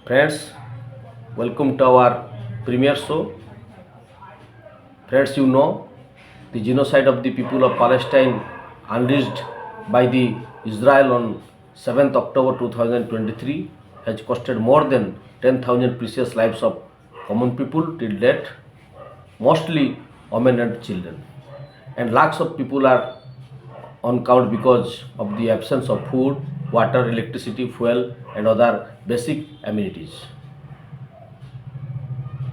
Friends, welcome to our premiere show. Friends, you know the genocide of the people of Palestine unleashed by the Israel on 7th October 2023 has costed more than 10,000 precious lives of common people till date, mostly women and children. And lakhs of people are on count because of the absence of food, water, electricity, fuel and other basic amenities.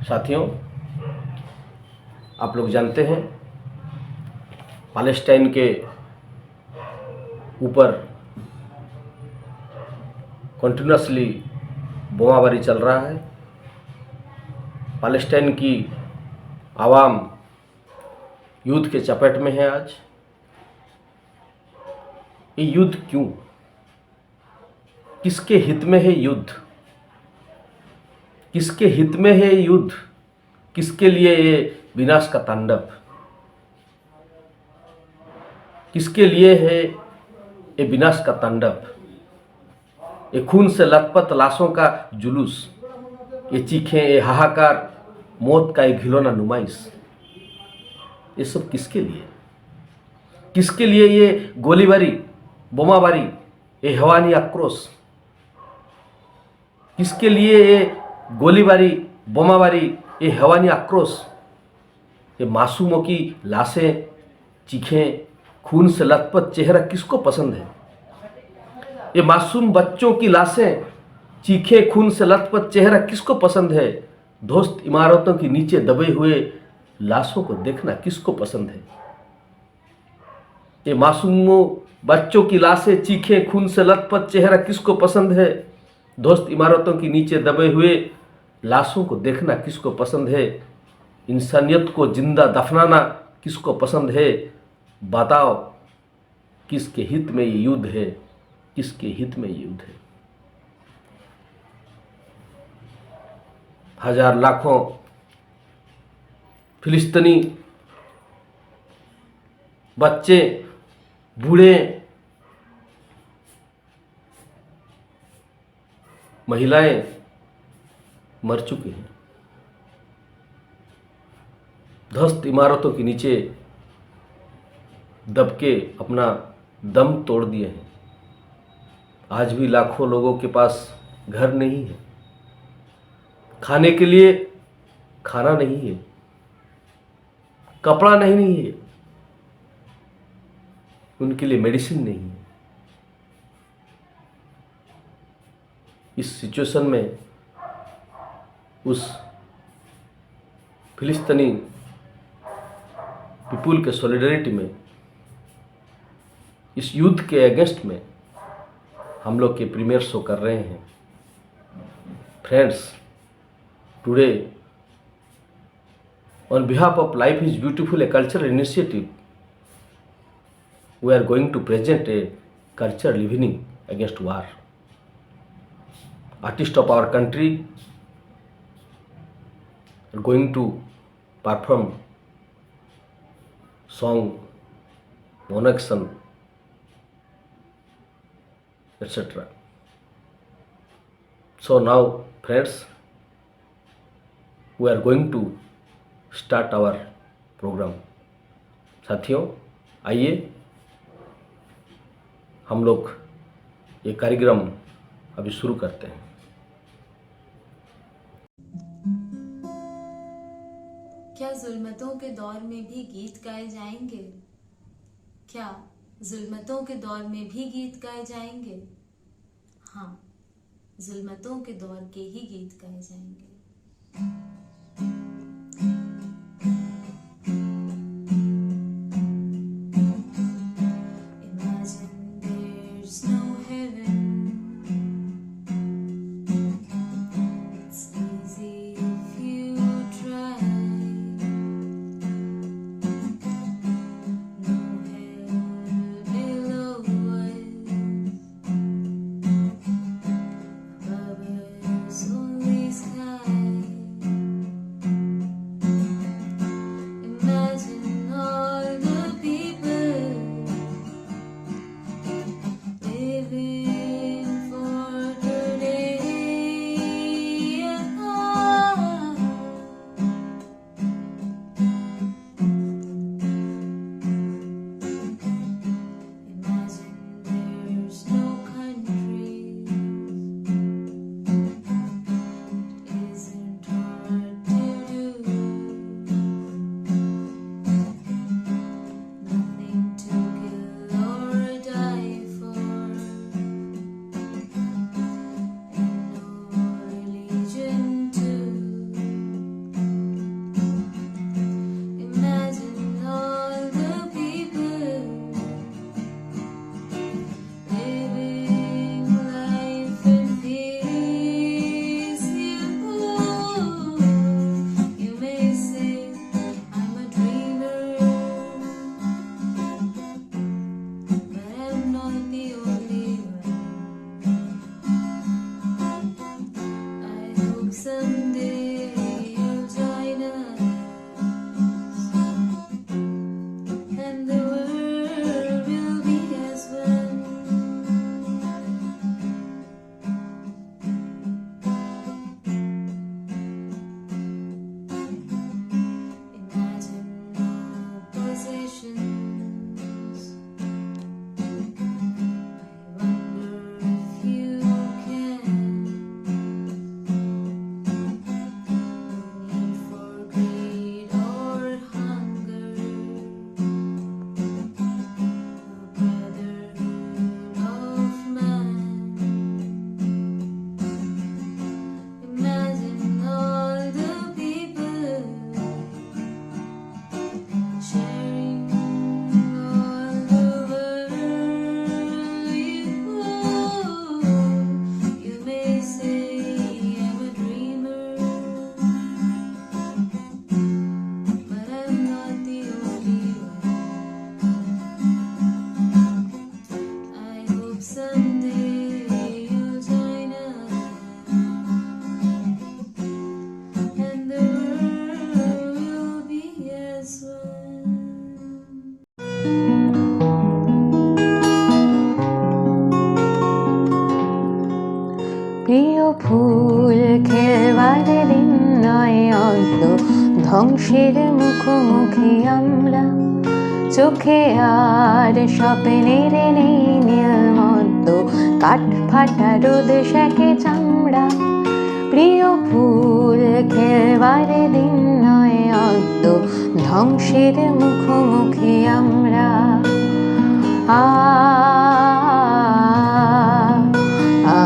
साथियों, आप लोग जानते हैं Palestine के ऊपर continuously बोमाबारी चल रहा है। पैलेस्टाइन की आवाम युद्ध के चपेट में है। आज ये युद्ध क्यों, किसके हित में है युद्ध, किसके हित में है युद्ध, किसके लिए ये विनाश का तांडव, किसके लिए है ये विनाश का तांडव, ये खून से लथपथ लाशों का जुलूस, ये चीखें, ये हाहाकार, मौत का एक घिनौना नुमाइश, ये सब किसके लिए, किसके लिए ये गोलीबारी, बोमाबारी, ये हैवानी आक्रोश, किसके लिए ये गोलीबारी, बोमाबारी, ये हैवानी आक्रोश, ये मासूमों की लाशें, चीखें, खून से लथपथ चेहरा किसको पसंद है? ये मासूम बच्चों की लाशें, चीखें, खून से लथपथ चेहरा किसको पसंद है? ध्वस्त इमारतों के नीचे दबे हुए लाशों को देखना किसको पसंद है? ये मासूमों बच्चों की लाशें, चीखें, खून से लथपथ चेहरा किसको पसंद है? ध्वस्त इमारतों के नीचे दबे हुए लाशों को देखना किसको पसंद है? इंसानियत को जिंदा दफनाना किसको पसंद है? बताओ, किसके हित में ये युद्ध है, किसके हित में ये युद्ध है? हजार लाखों फिलिस्तीनी बच्चे, बूढ़े, महिलाएं मर चुके हैं, ध्वस्त इमारतों के नीचे दबके अपना दम तोड़ दिए हैं। आज भी लाखों लोगों के पास घर नहीं है, खाने के लिए खाना नहीं है, कपड़ा नहीं है, उनके लिए मेडिसिन नहीं है। इस सिचुएशन में उस फिलिस्तीनी पीपुल के सॉलिडरिटी में, इस युद्ध के अगेंस्ट में हम लोग के प्रीमियर शो कर रहे हैं। Friends, today on behalf of Life is Beautiful, a cultural initiative, we are going to present a cultural evening against war. Artists of our country are going to perform song, monaction, etc. So now, friends, we are going to start our program. साथियों, आइए हम लोग ये कार्यक्रम अभी शुरू करते हैं। क्या जुल्मतों के दौर में भी गीत गाए जाएंगे? क्या जुल्मतों के दौर में भी गीत गाए जाएंगे? हाँ, जुल्मतों के दौर के ही गीत गाए जाएंगे। Only sky someday you'll join us, and the world will be as one. Imagine no possessions. I wonder if you can. No need for greed or hunger. A brotherhood of man. Imagine all the people sharing all the world. You may say I'm a dreamer, but I'm not the only one. I hope someday you'll join us, and the world will be as one. প্রিয় ফুল খেলবার দিন নয় অত ধ্বংসের মুখোমুখি আমরা, চোখে আর স্বপ্নের নেই নীলমদ্দ, কাঠ ফাটা রোদ সেকে চামড়া। প্রিয় ফুল খেলবার দিন নয় অত ধ্বংসের মুখোমুখি আমরা। আ আ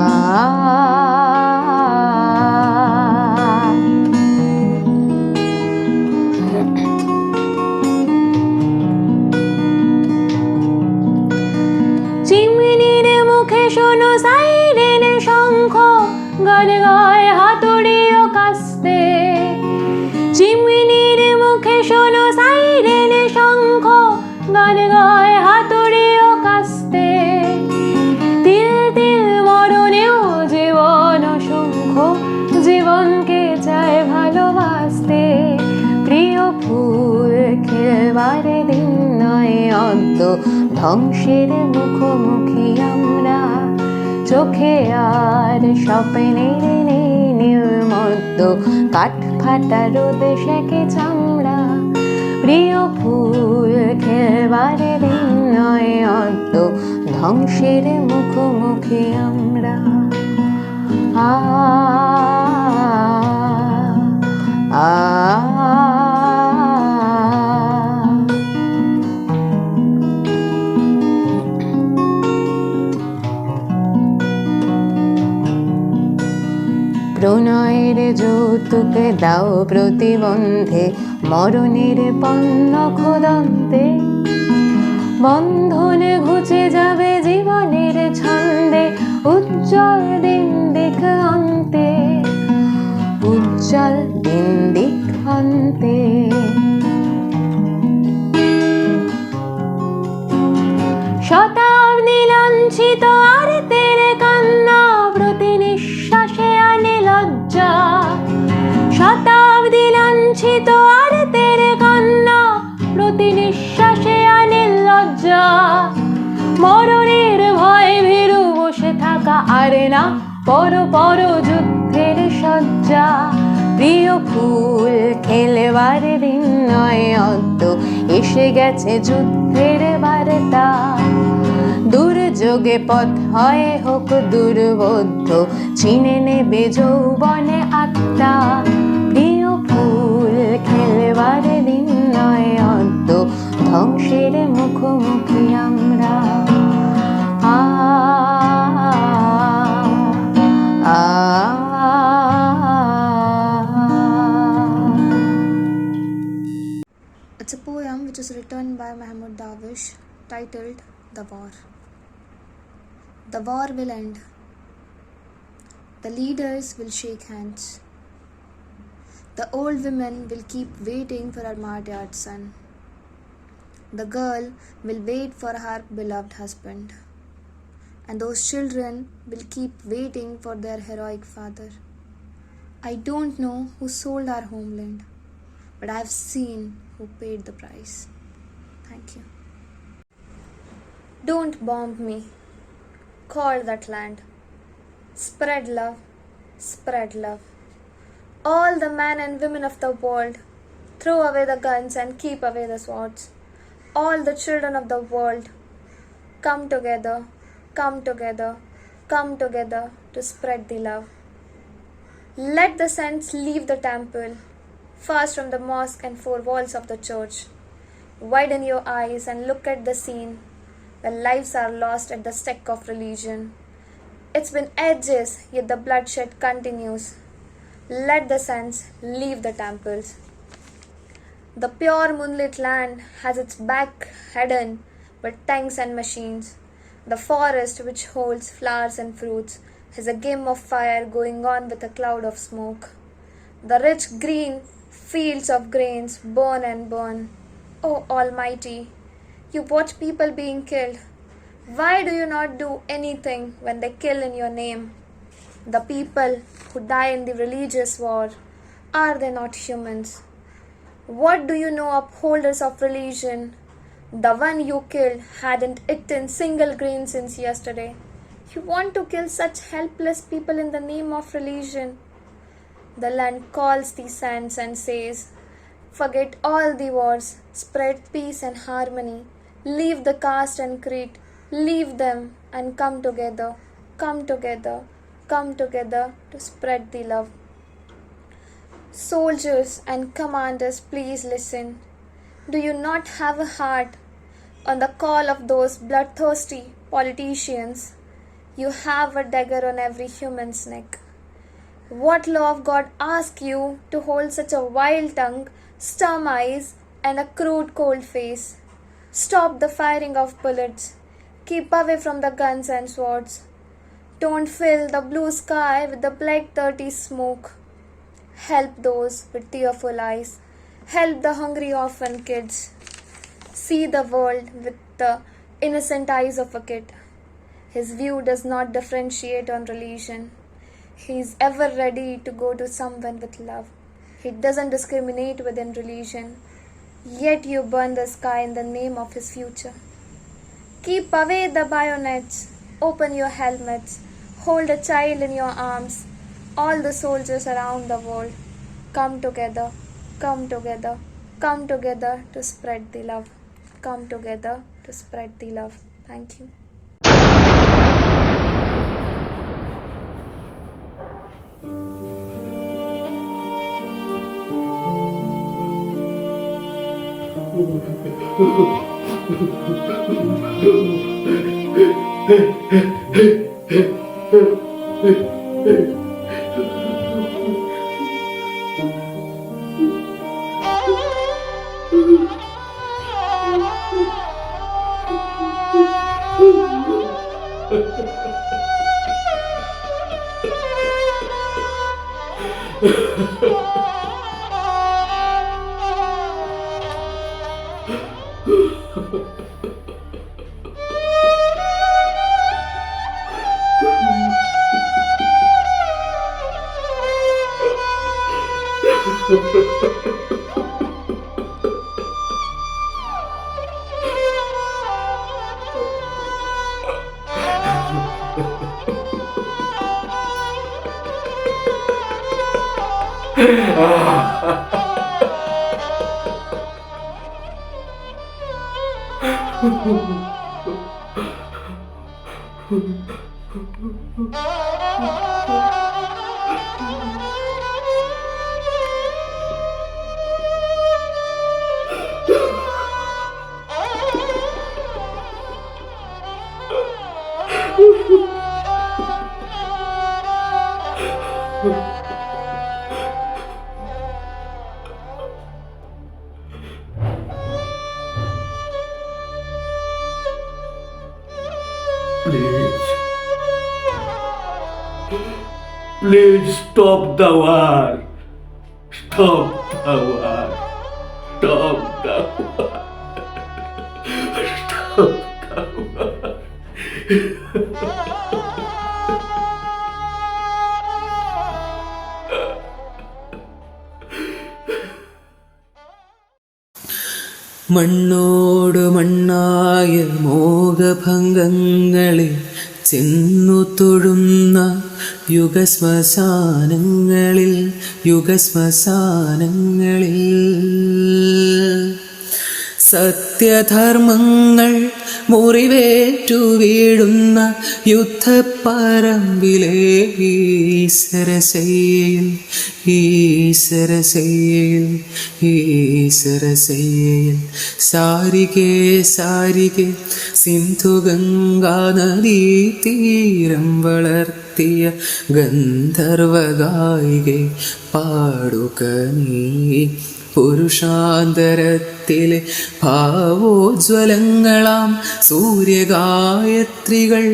চিমনির মুখে শোনো সাইরেন শঙ্খ, গান গায় হাতুড়িও কাস্তে। চিমনির মুখে শোনো সাইরেন শঙ্খ, গান গায় হাতুড়িও কাস্তে। তিল তিল মরণেও জীবন অসংখ্য, জীবনকে চায় ভালোবাসতে। প্রিয় ফুল খেলবার দিন নয় অদ্য ধ্বংসের মুখোমুখি আমরা, চোখে আর স্বপ্নের নেই নীলমদ্দ, কাঠ ফাটা রোদ সেকে চামড়া। প্রিয় ফুল খেলবার দিন নয় অদ্য ধ্বংসের মুখোমুখি আমরা। আ আ প্রণয়ের যৌতুক দাও প্রতিবন্ধে, মরণের পণ্য খোদন্তে। বন্ধনে ঘুচে যাবে জীবনের ছন্দে, উজ্জ্বল দিন দিক অন্তে, উজ্জ্বল দিন দিক অন্তে। শতাব্দী লাঞ্ছিত আর তেরে কান্না, প্রতি নিঃশ্বাসে আনে লজ্জা। শতাব্দী লাঞ্ছিত আর তেরে কান্না, প্রতি নিঃশ্বাসে আনে লজ্জা। মরণের ভয়ে ভীরু বসে থাকা আরে না, পর পর যুদ্ধের সজ্জা। প্রিয় ফুল খেলবার দিন নয় অদ্য, এসে গেছে যুদ্ধের বার্তা। দুর্যোগে পথ হয় হোক দুর্বোধ্য, চিনে নেবে যৌবনে আত্মা। প্রিয় ফুল খেলবার দিন নয় অদ্য ধ্বংসের মুখোমুখি আমরা। আ আ It's a poem which is written by Mahmoud Darwish, titled The War. The war will end. The leaders will shake hands. The old women will keep waiting for her martyred son. The girl will wait for her beloved husband. And those children will keep waiting for their heroic father. I don't know who sold our homeland, but I've seen who paid the price. Thank you. Don't bomb me. Call that land. Spread love. Spread love. All the men and women of the world, throw away the guns and keep away the swords. All the children of the world, come together, come together, come together to spread the love. Let the saints leave the temple, fast from the mosque and four walls of the church. Widen your eyes and look at the scene where lives are lost at the stake of religion. It's been ages, yet the bloodshed continues. Let the saints leave the temples. The pure moonlit land has its back hidden with tanks and machines. The forest, which holds flowers and fruits, has a game of fire going on with a cloud of smoke. The rich green fields of grains burn and burn. Oh Almighty, you watch people being killed. Why do you not do anything when they kill in your name? The people who die in the religious war, are they not humans? What do you know, upholders of religion? The one you killed hadn't eaten single grain since yesterday. You want to kill such helpless people in the name of religion. The land calls the saints and says, forget all the wars, spread peace and harmony, leave the caste and creed, leave them and come together, come together, come together to spread the love. Soldiers and commanders, please listen. Do you not have a heart? On the call of those bloodthirsty politicians, you have a dagger on every human's neck. What law of God asks you to hold such a wild tongue, stern eyes, and a crude cold face? Stop the firing of bullets. Keep away from the guns and swords. Don't fill the blue sky with the black dirty smoke. Help those with tearful eyes. Help the hungry orphan kids. See the world with the innocent eyes of a kid. His view does not differentiate on religion. He is ever ready to go to someone with love. He doesn't discriminate within religion. Yet you burn the sky in the name of his future. Keep away the bayonets. Open your helmets. Hold a child in your arms. All the soldiers around the world, come together, come together, come together to spread the love. Come together to spread the love. Thank you. Please stop the war. Stop the war. Stop the war. Stop the war. മണ്ണോട് മണ്ണായ മോഹഭംഗങ്ങളിൽ ചെന്നു തൊഴുന്ന യുഗശ്മശാനങ്ങളിൽ സത്യധർമ്മങ്ങൾ മുറിവേറ്റു വീഴുന്ന യുദ്ധപ്പറമ്പിലെ ഈശ്വരശയിൽ സാരികേ സിന്ധുഗംഗാ നദീ തീരം വളർത്തിയ ഗന്ധർവഗായികെ പാടുക നീ പുരുഷാന്തരത്തിലെ ഭാവോജ്വലങ്ങളാം സൂര്യഗായത്രികൾ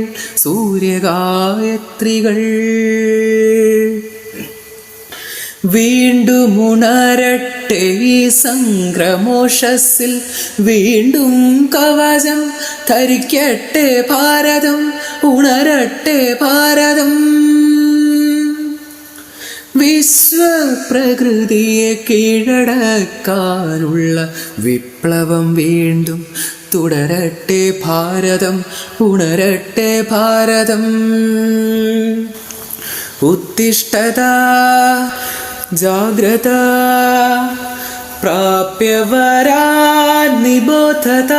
വീണ്ടും ഉണരട്ടെ ഈ സംക്രമോഷസ്സിൽ വീണ്ടും കവചം ധരിക്കട്ടെ ഭാരതം ഉണരട്ടെ ഭാരതം വിശ്വപ്രകൃതിയെ കീഴടക്കാനുള്ള വിപ്ലവം വീണ്ടും തുടരട്ടെ ഭാരതം ഉണരട്ടെ ഭാരതം ഉത്തിഷ്ഠത ജാഗ്രത പ്രാപ്യവരാ നിബോധത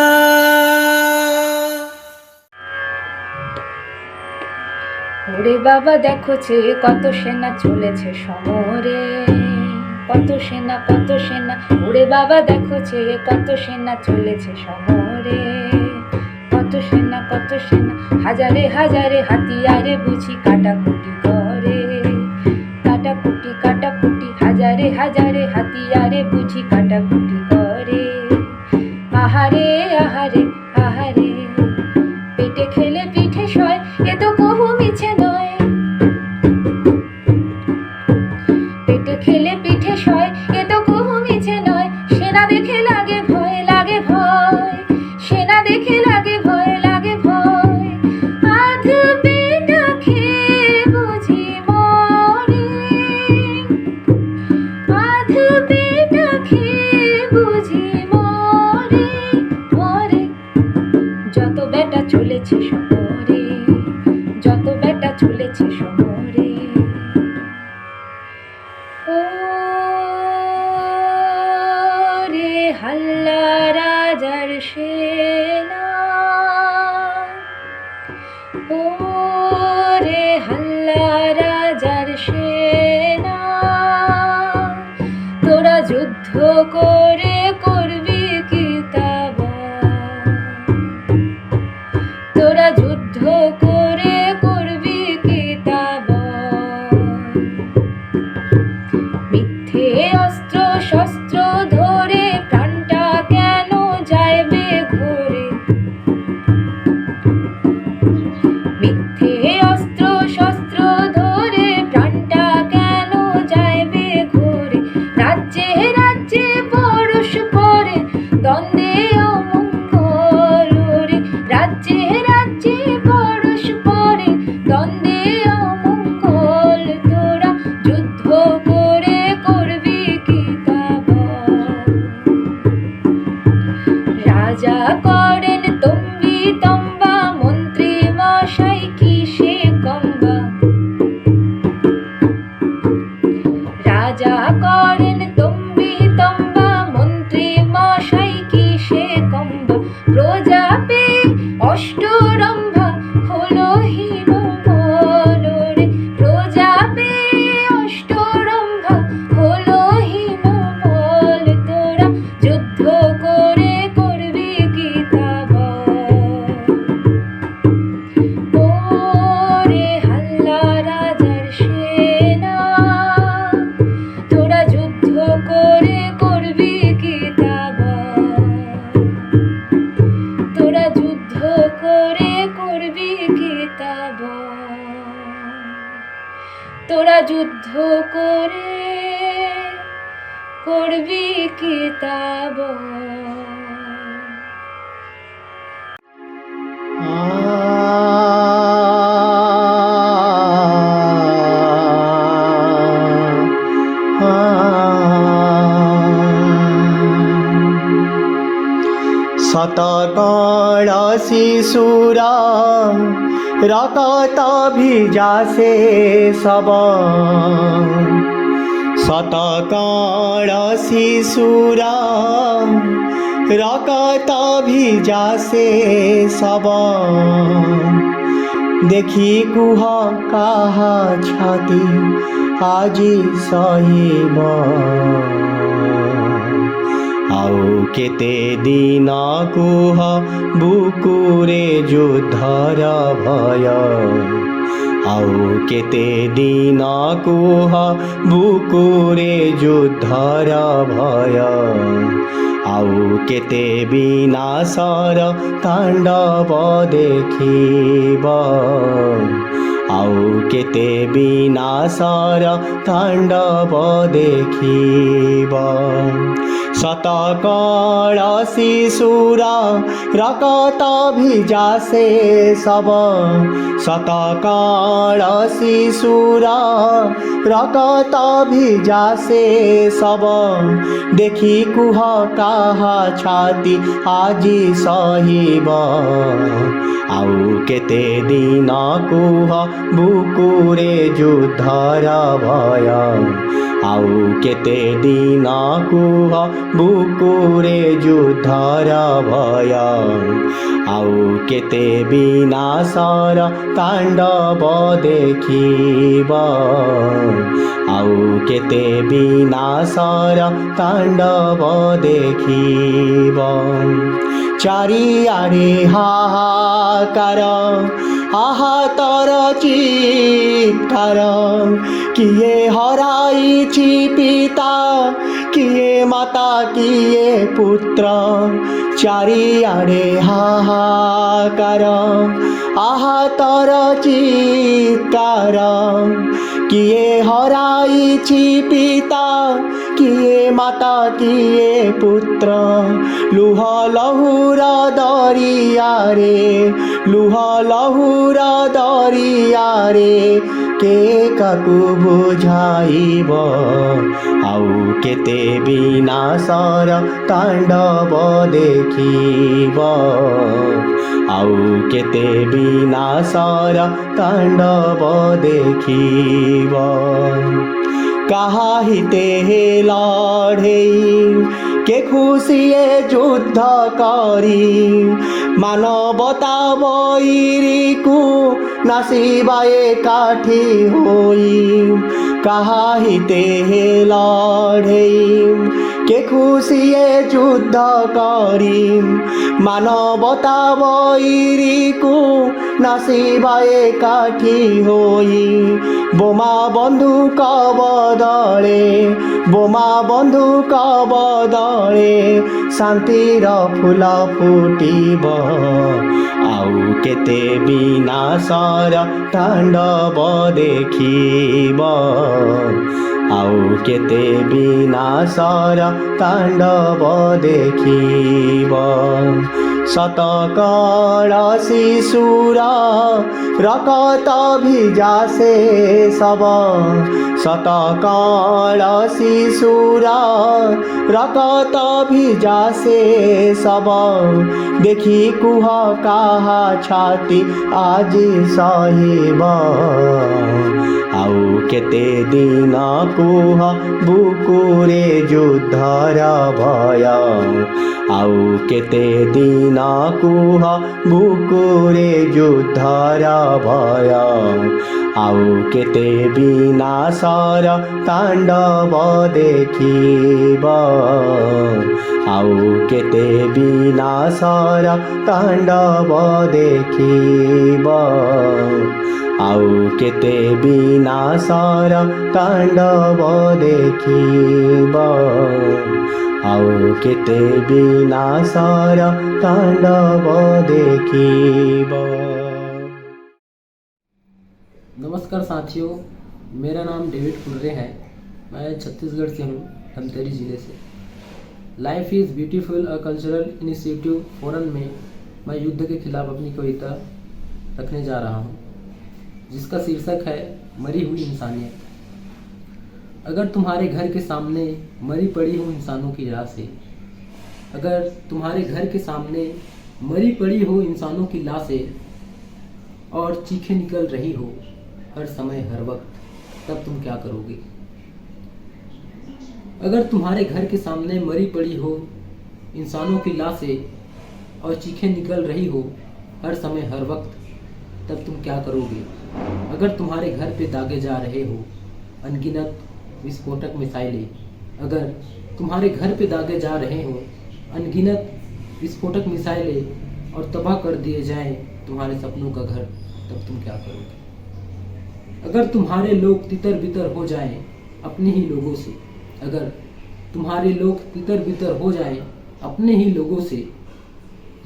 ওরে বাবা দেখো যে কত সেনা চলেছে সমরে, কত সেনা ওরে বাবা দেখো যে কত সেনা চলেছে সমরে, কত সেনা হাজারে হাজারে হাতিয়ারে বুঝি কাটাকুটি করে, কাটাকুটি হাজারে হাজারে হাতিয়ারে বুঝি কাটাকুটি করে। আহারে আহারে আহারে পেটে খেলে পিঠে সয়, এ তো কহু মিছে নয়। পেটে খেলে পিঠে সয়, এ তো কহু মিছে নয়। সেনা দেখে লাগে ভয়, লাগে ভয়। সেনা দেখে লাগে ভয়, লাগে ভয়। আধ পেটা খেয়ে বুঝি মরে, আধ পেটা খেয়ে বুঝি মরে, মরে। যত বেটা চলেছে সমরে, যত বেটা চলেছে সমরে। ও রে হাল্লা রাজার সেনা, ও রে হাল্লা রাজার সেনা, তোরা যুদ্ধ করে করবি কি তা বল, তোরা যুদ্ধ করে করবি কি তা বল। মিথ্যে অস্ত্র শস্ত্র ধরে প্রাণটা কেন যাইবে ঘোরে, মিথ্যে অস্ত্র শস্ত্র ধরে প্রাণটা কেন যাইবে ঘোরে। রাজ্যে রাজ্যে পরস্পরে দ্বন্দ্বে অমঙ্গল রে, রাজ্যে রাজ্যে পরস্পরে দ্বন্দ্বে অমঙ্গল। তোরা যুদ্ধ করে করবি কি তা বল। রাজা করেন তম্বি তম্বা, মন্ত্রী মশাই কি সে কম্বা। রাজা করেন তম্বি তম্বা, মন্ত্রী মশাই কি সে কম্বা। প্রজা পেয়ে অষ্টরম্ভা হলো হীনবল রে, প্রজা পেয়ে অষ্টরম্ভা হলো হীনবল। তোরা যুদ্ধ করে করবি কি তা বল। ও রে হাল্লা রাজার সেনা, তোরা যুদ্ধ করে করবি কি তা বল, তোরা যুদ্ধ করে করবি কি তা বল, তোরা যুদ্ধ করে করবি কি তা বল। शतकण शिशुरा रकत भिजासे सब शतकण शिशुरा रकत भिजासे सब देखि कुह काहा छाती আজি সহিব ଆଉ କେତେ ଦିନ କୁହ ବୁକୁରେ ଯୁଦ୍ଧର ଭୟ ଆଉ କେତେ ଦିନ କୁହ ବୁକୁରେ ଯୁଦ୍ଧର ଭୟ ଆଉ କେତେ ବିନାଶର ତାଣ୍ଡବ ଦେଖିବ ଆଉ କେତେ ବିନାଶର ତାଣ୍ଡବ ଦେଖିବ ଶତକଣ ଶିଶୁର ରକତ ଭିଜାସେ ସବ ଶତକଣ ଶିଶୁର ରକତ ଭିଜାସେ ସବ ଦେଖି କୁହ କାହା ଛାତି ଆଜି ସହିବ ଆଉ କେତେ ଦିନ କୁହ ବୁକୁରେ ଯୁଦ୍ଧର ଭୟ ଆଉ କେତେ ଦିନ କୁହ ବୁକୁରେ ଯୁଦ୍ଧର ଭୟ ଆଉ କେତେ ବିନାଶର ତାଣ୍ଡବ ଦେଖିବ ଆଉ କେତେ ବିନାଶର ତାଣ୍ଡବ ଦେଖିବ ଚାରିଆଡ଼େ ହାହାକାର ଆହାତର ଚିତ୍କାର କିଏ ହରାଇଛି ପିତା କିଏ ମାତା କିଏ ପୁତ୍ର ଚାରିଆଡ଼େ ହାହାକାର ଆହାତର ଚିତ୍କାର କିଏ ହରାଇଛି ପିତା କିଏ ମାତା କିଏ ପୁତ୍ର ଲୁହ ଲହୁର ଦରିଆରେ ଲୁହ ଲହୁର ଦରିଆରେ କେ କାକୁ ବୁଝାଇବ ଆଉ କେତେ ବିନାଶର ତାଣ୍ଡବ ଦେଖିବ ଆଉ କେତେ ବିନାଶର ତାଣ୍ଡବ ଦେଖିବ କାହା ହିତେ ଲଢ଼େଇ କେ ଖୁସିଏ ଯୁଦ୍ଧ କରି ମାନବତା ବୈରୀକୁ ନାସିବା ଏକାଠି ହୋଇ କାହା ହିତେ ଲଢ଼େଇ କେ ଖୁସିଏ ଯୁଦ୍ଧ କରି ମାନବତା ବୈରୀକୁ ନାସିବା ଏକାଠି ହୋଇ ବୋମା ବନ୍ଧୁକ ବଦଳେ ବୋମା ବନ୍ଧୁକ ବଦଳେ ଶାନ୍ତିର ଫୁଲ ଫୁଟିବ ଆଉ କେତେ ବିନାଶର ତାଣ୍ଡବ ଦେଖିବ ଆଉ କେତେ ବିନାଶର ତାଣ୍ଡବ ଦେଖିବ ଶତକଣ ଶିଶୁର ରକତ ଭିଜାସେ ସବ ଶତକଣ ଶିଶୁର ରକତ ଭିଜାସେ ସବ ଦେଖି କୁହ କାହା ଛାତି ଆଜି ସହିବ ଆଉ କେତେ ଦିନ କୁହ ବୁକୁରେ ଯୁଦ୍ଧର ଭୟ ଆଉ କେତେ ଦିନ କୁହ ବୁକୁରେ ଯୁଦ୍ଧର ଭୟ ଆଉ କେତେ ବିନାଶର ତାଣ୍ଡବ ଦେଖିବ ଆଉ କେତେ ବିନାଶର ତାଣ୍ଡବ ଦେଖିବ ଆଉ କେତେ ବିନାଶର ତାଣ୍ଡବ ଦେଖିବ ଆଉ କେତେ ବିନାଶର ତାଣ୍ଡବ ଦେଖିବ। नमस्कार साथियों, मेरा नाम डेविड कुर्रे है। मैं छत्तीसगढ़ से हूँ, धमतरी ज़िले से। Life is beautiful a cultural initiative forum में मैं युद्ध के खिलाफ अपनी कविता रखने जा रहा हूँ, जिसका शीर्षक है मरी हुई इंसानियत। अगर तुम्हारे घर के सामने मरी पड़ी हो इंसानों की राह से, अगर तुम्हारे घर के सामने मरी पड़ी हो इंसानों की लाशें और चीखें निकल रही हो हर समय हर वक्त, तब तुम क्या करोगे? अगर तुम्हारे घर के सामने मरी पड़ी हो इंसानों की लाशें और चीखें निकल रही हो हर समय हर वक्त, तब तुम क्या करोगे? अगर तुम्हारे घर पे दागे जा रहे हो अनगिनत विस्फोटक मिसाइलें, अगर तुम्हारे घर पे दागे जा रहे हो अनगिनत विस्फोटक मिसाइलें और तबाह कर दिए जाएं तुम्हारे सपनों का घर, तब तुम क्या करोगे? अगर तुम्हारे लोग तितर बितर हो जाएं अपने ही लोगों से, अगर तुम्हारे लोग तितर बितर हो जाएं अपने ही लोगों से,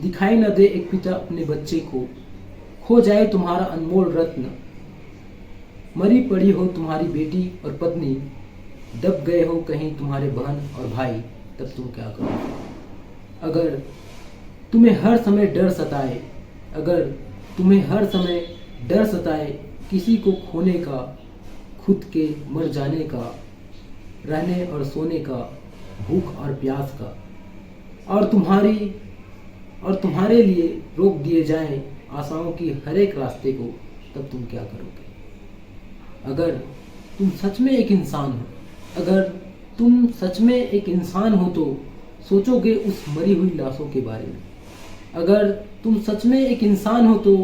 दिखाई न दे एक पिता अपने बच्चे को, खो जाए तुम्हारा अनमोल रत्न, मरी पड़ी हो तुम्हारी बेटी और पत्नी, दब गए हो कहीं तुम्हारे बहन और भाई, तब तुम क्या करोगे? अगर तुम्हें हर समय डर सताए, अगर तुम्हें हर समय डर सताए किसी को खोने का, खुद के मर जाने का, रहने और सोने का, भूख और प्यास का, और तुम्हारे लिए रोक दिए जाएं आशाओं की हर एक रास्ते को, तब तुम क्या करोगे? अगर तुम सच में एक इंसान हो, अगर तुम सच में एक इंसान हो तो सोचोगे उस मरी हुई लाशों के बारे में। अगर तुम सच में एक इंसान हो तो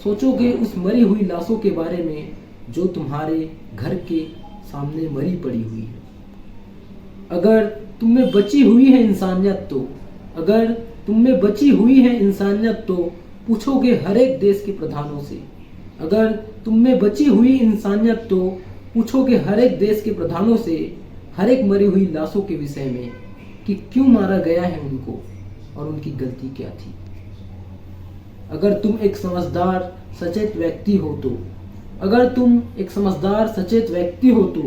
सोचोगे उस मरी हुई लाशों के बारे में जो तुम्हारे घर के सामने मरी पड़ी हुई है। अगर तुम में बची हुई है इंसानियत तो, अगर तुम में बची हुई है इंसानियत तो पूछोगे हर एक देश के प्रधानों से। अगर तुम में बची हुई इंसानियत तो पूछोगे हर एक देश के प्रधानों से हर एक मरी हुई लाशों के विषय में कि क्यों मारा गया है उनको और उनकी गलती क्या थी। अगर तुम एक समझदार सचेत व्यक्ति हो तो, अगर तुम एक समझदार सचेत व्यक्ति हो तो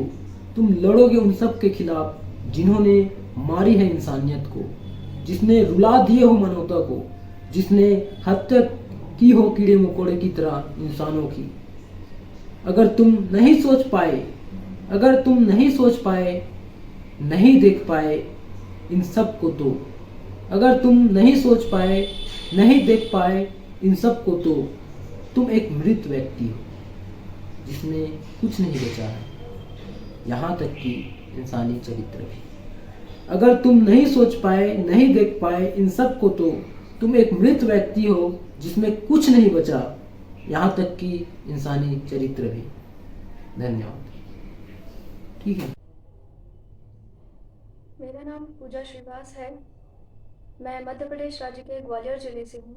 तुम लड़ोगे उन सब के खिलाफ जिन्होंने मारी है इंसानियत को, जिसने रुला दिए हो मानवता को, जिसने हत्या की हो कीड़े मकोड़े की तरह इंसानों की। अगर तुम नहीं सोच पाए, अगर तुम नहीं सोच पाए, नहीं देख पाए इन सब को तो, अगर तुम नहीं सोच पाए, नहीं देख पाए इन सब को तो तुम एक मृत व्यक्ति हो जिसने कुछ नहीं बचा है, यहाँ तक कि इंसानी चरित्र भी। अगर तुम नहीं सोच पाए, नहीं देख पाए इन सब को तो तुम एक मृत व्यक्ति हो जिसमें कुछ नहीं बचा, यहाँ तक कि इंसानी चरित्र भी। धन्यवाद। ठीक है। मेरा नाम पूजा श्रीवास है। मैं मध्य प्रदेश राज्य के ग्वालियर जिले से हूँ।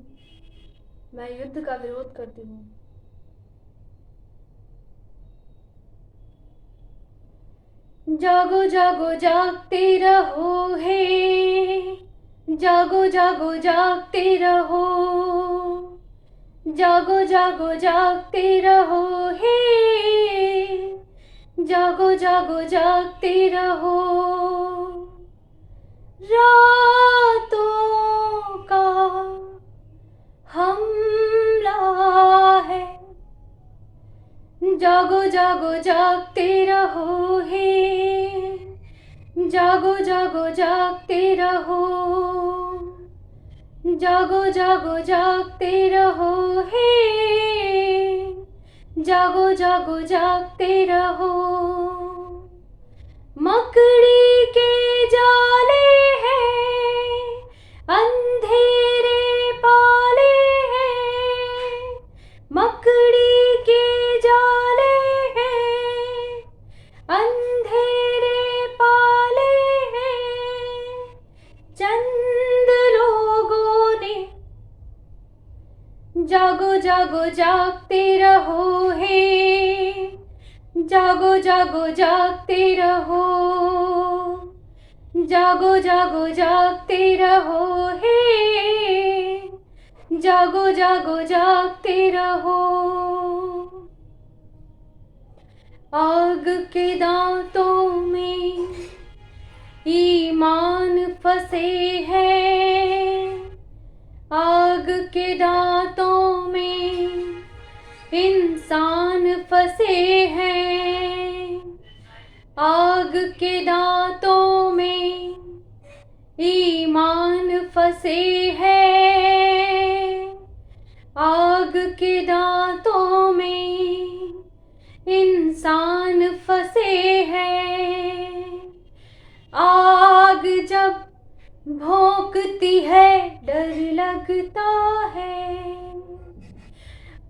मैं युद्ध का विरोध करती हूँ। जागो जागो जागते रहो हे, जागो जागो जागते रहो, जागो जागो जागते रहो हे, जागो जागो जागते रहो। रातों का हमला है, जागो जागो जागते रहो हे, जागो जागो जागते रहो, जागो जागो जागते रहो हे, जागो जागो जागते रहो। मकड़ी के जाले हैं, अंधेरे पाले हैं, मकड़ी के जाले हैं, अंधेरे पाले हैं। चंद लोगों ने जागो जागो जागते रहो हे, जागो जागो जागते रहो, जागो जागो जागते रहो हे, जागो जागो जागते रहो। आग के दांतों में ईमान फंसे हैं, आग के दांतों में इंसान फंसे हैं, आग के दांतों में ईमान फंसे हैं, आग के दांतों में इंसान फंसे हैं। आग जब भोंकती है डर लगता है,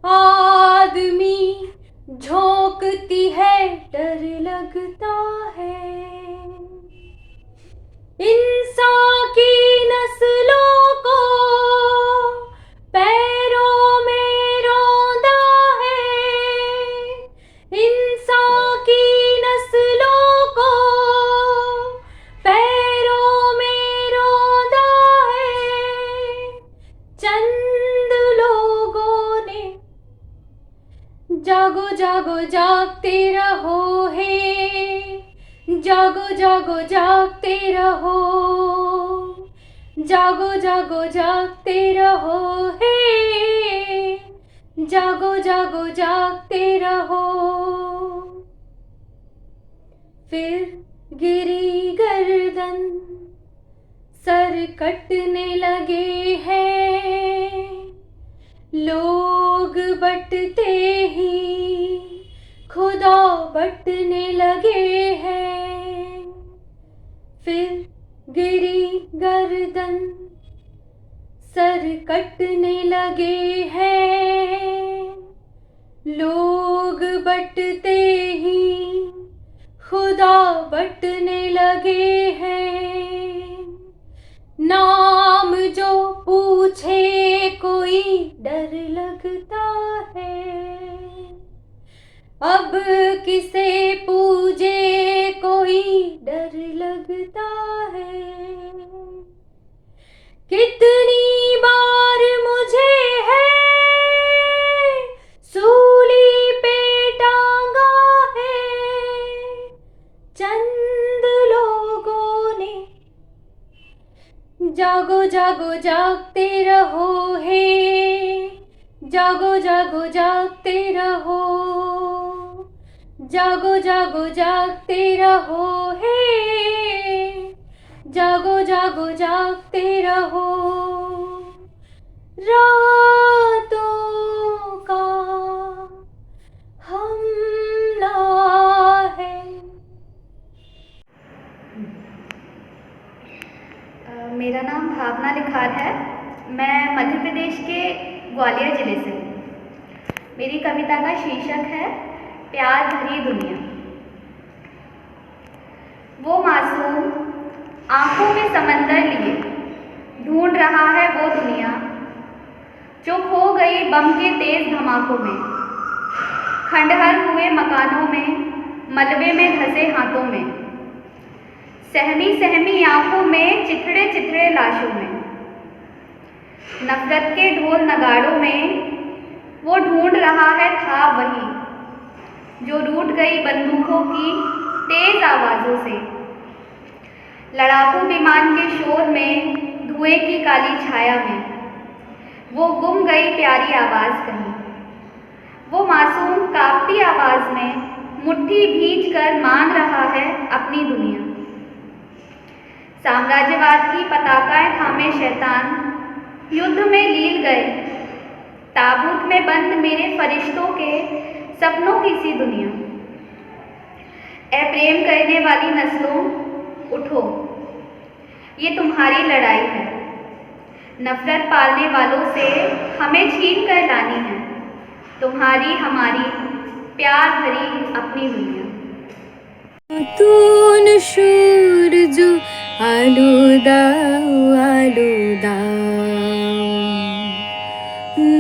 आदमी झोंकती है डर लगता है। इंसान की नस्लों को पैरों में रौंदा है, इंसान की नस्लों को पैरों में रौंदा है। चंद लोगों ने जागो जागो जागते रहो हे, जागो जागो जागते रहो, जागो जागो जागते रहो हे, जागो जागो जागते रहो। फिर गिरी गर्दन, सर कटने लगे हैं, लोग बटते ही खुदा बटने लगे हैं। फिर गिरी गर्दन, सर कटने लगे हैं, लोग बटते ही खुदा बटने लगे हैं। नाम जो पूछे कोई डर लगता है, अब किसे पूजे कोई डर लगता है। कितनी बार मुझे है सूली पे टांगा है, चंद लोगों ने जागो जागो जागते रहो हे, जागो जागो जागते रहो, जागो जागो जागते रहो हे, जागो जागो जागते रहो। रातों का हमला है। मेरा नाम भावना लिखार है। मैं मध्य प्रदेश के ग्वालियर ज़िले से हूँ। मेरी कविता का शीर्षक है प्यार भरी दुनिया। वो मासूम आंखों में समंदर लिए ढूंढ रहा है वो दुनिया, जो खो गई बम के तेज धमाकों में, खंडहर हुए मकानों में, मलबे में धंसे हाथों में, सहमी सहमी आंखों में, चिथड़े चिथड़े लाशों में, नफरत के ढोल नगाड़ों में। वो ढूंढ रहा है ख्वाब वही जो रूठ गई बंदूकों की तेज आवाज़ों से, लड़ाकू विमान के शोर में, धुएं की काली छाया में। वो गुम गई प्यारी आवाज़ कहीं, वो मासूम कांपती आवाज़ में मुट्ठी भींच कर मांग रहा है अपनी दुनिया। साम्राज्यवाद की पताकाएं थामे शैतान युद्ध में लील गए, ताबूत में बंद मेरे फरिश्तों के सपनों की सी दुनिया। ए प्रेम करने वाली नस्लों उठो, ये तुम्हारी लड़ाई है। नफरत पालने वालों से हमें छीन कर लानी है तुम्हारी हमारी प्यार भरी अपनी दुनिया। नतून सूरज आलुदा आलुदा,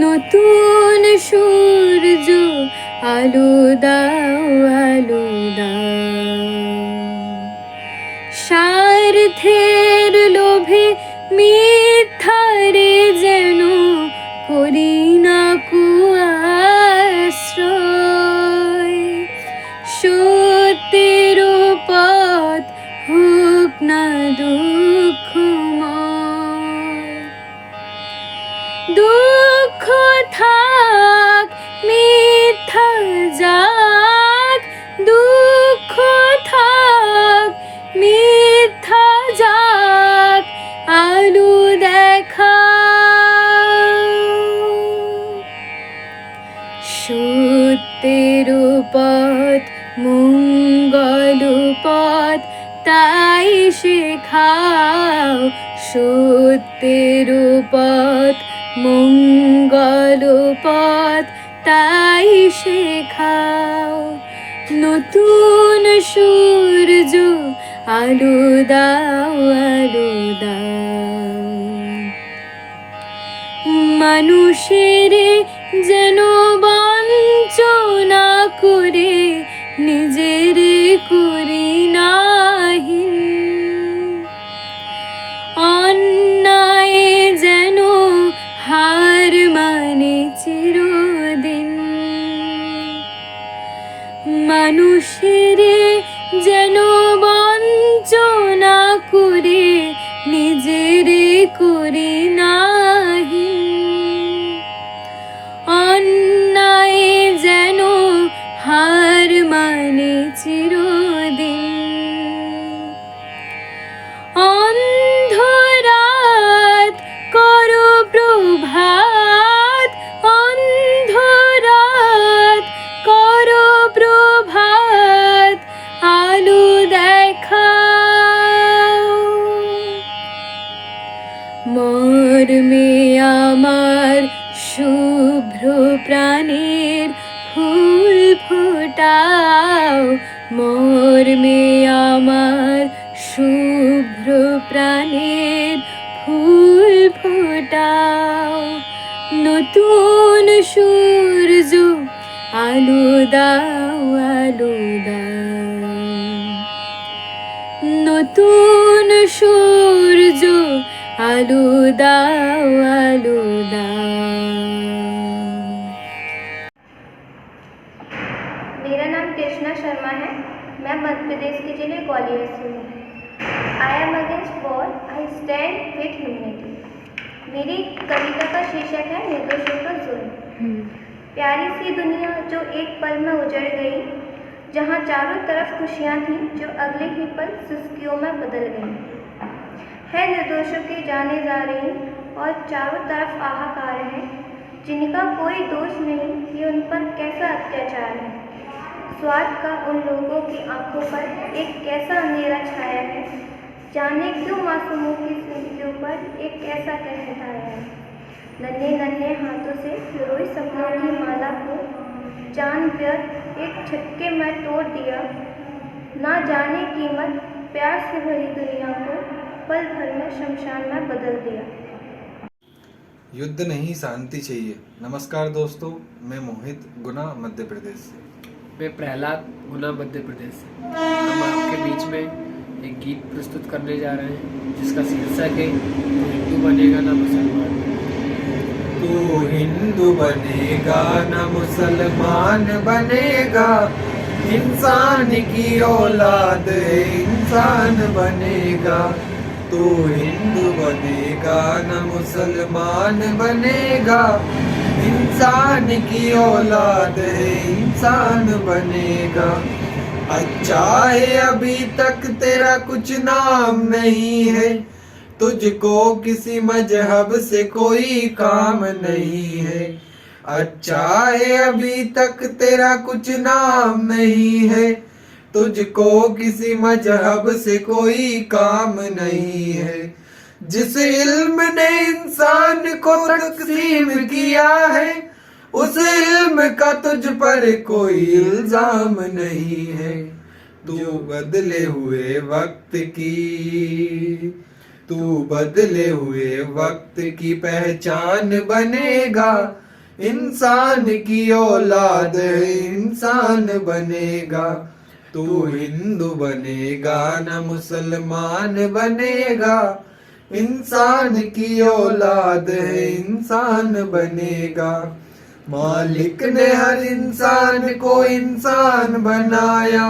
नतून सूरज आलुदा आलुदा, স্বার্থের লোভে মিথ্যারে যেন করি না কুয়াশ্রয়, সত্যের পথ হোক না দুঃখময়। দুঃখ থাক মিথ্যা যাক, দুঃখ থাক মিথ্যা যাক, আলু দেয় পথ তাই শেখাও, সত্যের পথ মঙ্গল পথ তাই শেখাও। নতুন সূর্য আলো দাও, আলো দাও, মানুষের যেন বঞ্চনা করে নিজের করি নাহিন, অন্যায় যেন হার মানে চিরদিন, মানুষের যেন বঞ্চনা করে নিজের করি নাহিন, অন্যায় যেন হার মানে চিরদিন। অন্ধরাত করো প্রভাত, অন্ধরাত করো প্রভাত, আলো দেখাও। মর্মে আমার শুভ্র প্রাণের ফুল ফোটাও, মর্মে আমার শুভ্র প্রাণের ফুল ফোটাও। নতুন সূর্য আলো দাও, আলো দাও, নতুন সূর্য আলো দাও, আলো দাও। मेरा नाम कृष्णा शर्मा है। मैं मध्य प्रदेश के जिले ग्वालियर से हूँ। I am against war, I stand with humanity. मेरी कविता का शीर्षक है निर्दोषों का जुल्म। प्यारी सी दुनिया जो एक पल में उजड़ गई, जहाँ चारों तरफ खुशियाँ थीं जो अगले ही पल सुस्तियों में बदल गई, है निर्दोषों की जाने जा रही और चारों तरफ हाहाकार है, जिनका कोई दोष नहीं, ये उन पर कैसा अत्याचार है। स्वार्थ का उन लोगों की आंखों पर एक कैसा अंधेरा छाया है, जाने क्यों मासूमों की जिंदगियों पर एक कैसा कहर आया है। नन्हे नन्हे हाथों से पिरोई सपनों की माला को जान व्यर्थ एक झटके में तोड़ दिया, ना जाने कीमत प्यार से भरी दुनिया को पल भर में शमशान में बदल दिया। युद्ध नहीं शांति चाहिए। नमस्कार दोस्तों, मैं मोहित, गुना, मध्य प्रदेश से। मैं प्रहलाद, गुना, मध्य प्रदेश से। हम आपके बीच में एक गीत प्रस्तुत करने जा रहे हैं जिसका शीर्षक है तू हिंदू बनेगा ना मुसलमान। तू हिंदू बनेगा न मुसलमान बनेगा, इंसान की औलाद है इंसान बनेगा। तू हिंदू बनेगा न मुसलमान बनेगा, इंसान की औलाद है इंसान बनेगा। अच्छा है अभी तक तेरा कुछ नाम नहीं है, तुझको किसी मजहब से कोई काम नहीं है। अच्छा है अभी तक तेरा कुछ नाम नहीं है, तुझको किसी मजहब से कोई काम नहीं है। जिस इल्म ने इंसान को तकसीम किया है, उस इल्म का तुझ पर कोई इल्जाम नहीं है। तू बदले हुए वक्त की पहचान बनेगा, इंसान की औलाद है इंसान बनेगा। तू हिंदू बनेगा न मुसलमान बनेगा, इंसान की औलाद है इंसान बनेगा। मालिक ने हर इंसान को इंसान बनाया,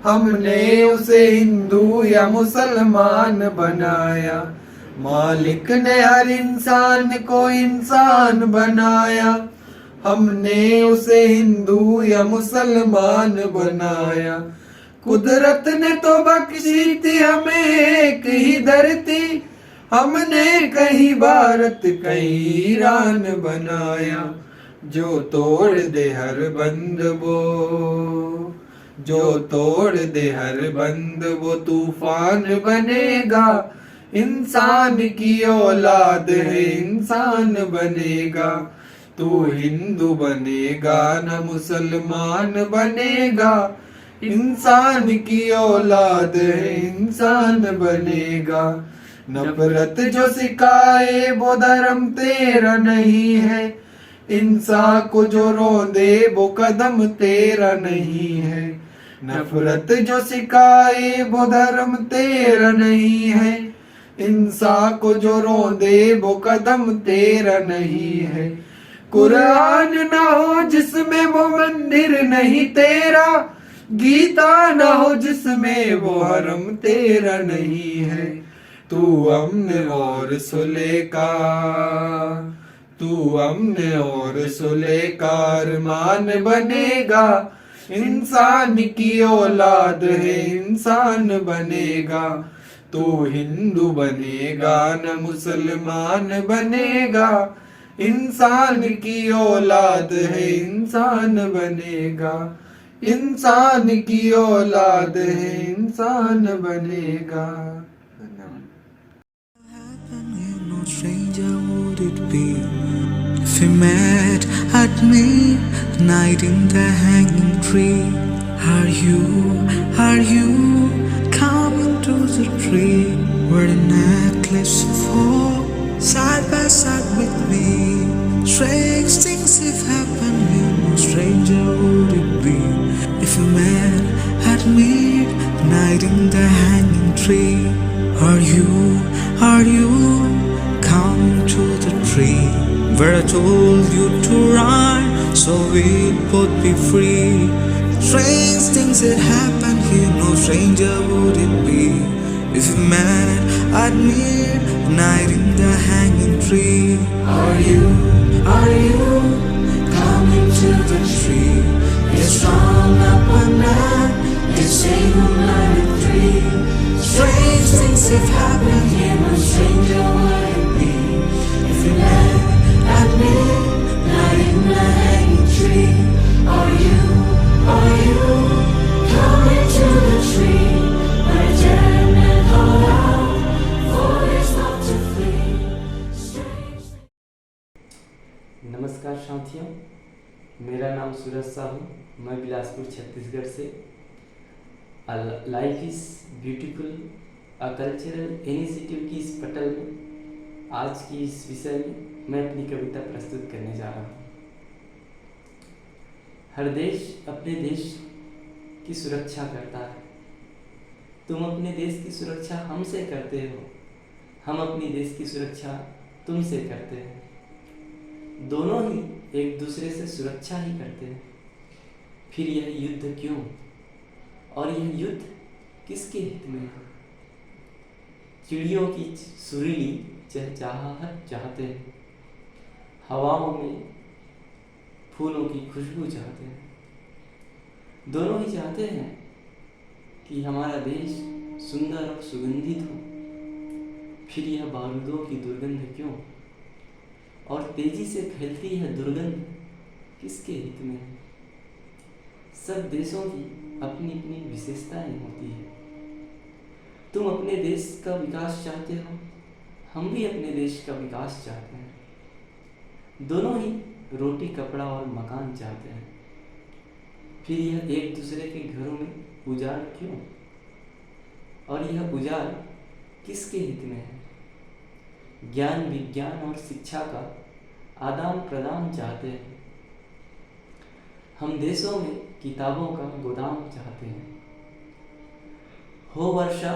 हमने उसे हिंदू या मुसलमान बनाया। मालिक ने हर इंसान को इंसान बनाया, हमने उसे हिंदू या मुसलमान बनाया। कुदरत ने तो बख्शी थी हमें एक ही धरती, हमने कहीं भारत कहीं ईरान बनाया। जो तोड़ दे हर बंद वो, जो तोड़ दे हर बंद वो तूफान बनेगा। इंसान की औलाद है इंसान बनेगा। तू हिंदू बनेगा न मुसलमान बनेगा। इंसान की औलाद है इंसान बनेगा। नफरत जो सिखाए वो धर्म तेरा नहीं है। इंसान को जो रोंदे वो कदम तेरा नहीं है। नफरत जो सिखाए वो धर्म तेरा नहीं है। इंसान को जो रोंदे वो कदम तेरा नहीं है। कुरान ना हो जिसमें वो मंदिर नहीं तेरा। गीता ना हो जिसमें वो हरम तेरा नहीं है। तू अमन और सुले का, तू अमन और सुले का अरमान बनेगा। इंसान की औलाद है इंसान बनेगा। तू हिंदू बनेगा न मुसलमान बनेगा। इंसान की औलाद है इंसान बनेगा। इंसान की औलाद है इंसान बनेगा। No stranger would it be if we met at midnight in the hanging tree? Are you coming to the tree where the necklace falls side by side with me? Strange things have happened here, no stranger would it be if we met at midnight in the hanging tree? Are you coming to the tree where I told you to run so we'd both be free? Strange things that happen here, no stranger would it be if we met at midnight in the hanging tree? Are you coming to the tree? It's strong up on night, it's saying night at 3. Strange things have happened here, no stranger would it be if we met at midnight in the hanging tree? Are you coming to the tree where I turn and call out for it's not to flee? Strange. नमस्कार साथियों, मेरा नाम सूरज साहू, मैं बिलासपुर छत्तीसगढ़ से। Life is beautiful a cultural initiative की इस पटल में आज की इस विषय में मैं अपनी कविता प्रस्तुत करने जा रहा हूँ। हर देश अपने देश की सुरक्षा करता है। तुम अपने देश की सुरक्षा हमसे करते हो, हम अपनी देश की सुरक्षा तुमसे करते हैं। दोनों ही एक दूसरे से सुरक्षा ही करते हैं। फिर यह युद्ध क्यों और यह युद्ध किसके हित में है? चिड़ियों की सुरीली चहचहाहट चाहते हैं, हवाओं में फूलों की खुशबू चाहते हैं। दोनों ही चाहते हैं कि हमारा देश सुंदर और सुगंधित हो। फिर यह बारूदों की दुर्गंध क्यों और तेजी से फैलती यह दुर्गंध किसके हित में है? सब देशों की अपनी अपनी विशेषताएं होती है। तुम अपने देश का विकास चाहते हो, हम भी अपने देश का विकास चाहते हैं। दोनों ही रोटी कपड़ा और मकान चाहते हैं। फिर यह एक दूसरे के घरों में उजाड़ क्यों और यह उजाड़ किसके हित में है? ज्ञान विज्ञान और शिक्षा का आदान प्रदान चाहते हैं। हम देशों में किताबों का गोदाम चाहते हैं। हो वर्षा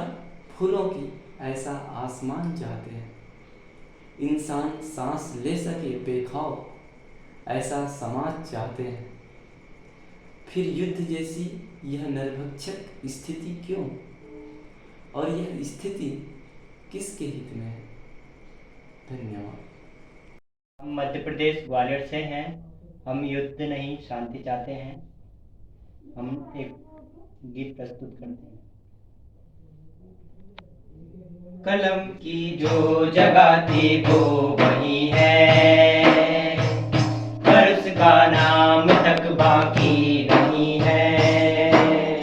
फूलों की ऐसा आसमान चाहते हैं। इंसान सांस ले सके बेखौफ ऐसा समाज चाहते हैं। फिर युद्ध जैसी यह नरभक्षक स्थिति क्यों और यह स्थिति किसके हित में है? धन्यवाद। हम मध्य प्रदेश ग्वालियर से हैं। हम युद्ध नहीं शांति चाहते हैं। हम एक गीत प्रस्तुत करते हैं। कलम की जो जगह थी वो वही है, पर उसका नाम तक बाकी नहीं है।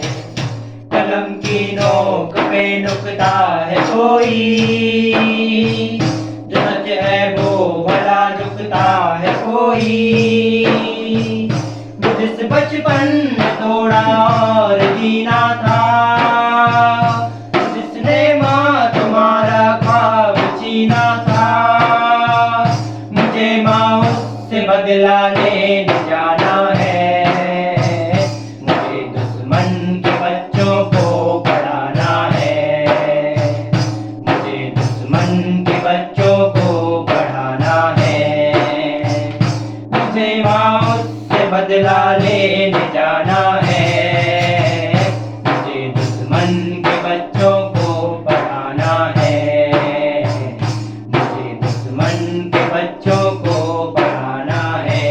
नोक पे नुकता है कोई, जो सच है वो भला झुकता है कोई। जिस बचपन में थोड़ा और जीना था, जिसने माँ तुम्हारा ख्वाब छीना था, मुझे माँ उससे बदला लेने जाना है। मुझे दुश्मन के बच्चों को पढ़ाना है, मुझे दुश्मन के बच्चों को पढ़ाना है। मुझे माँ उससे बदला लेने जाना है, मुझे दुश्मन के बच्चों को पढ़ाना है, मुझे दुश्मन के बच्चों को पढ़ाना है।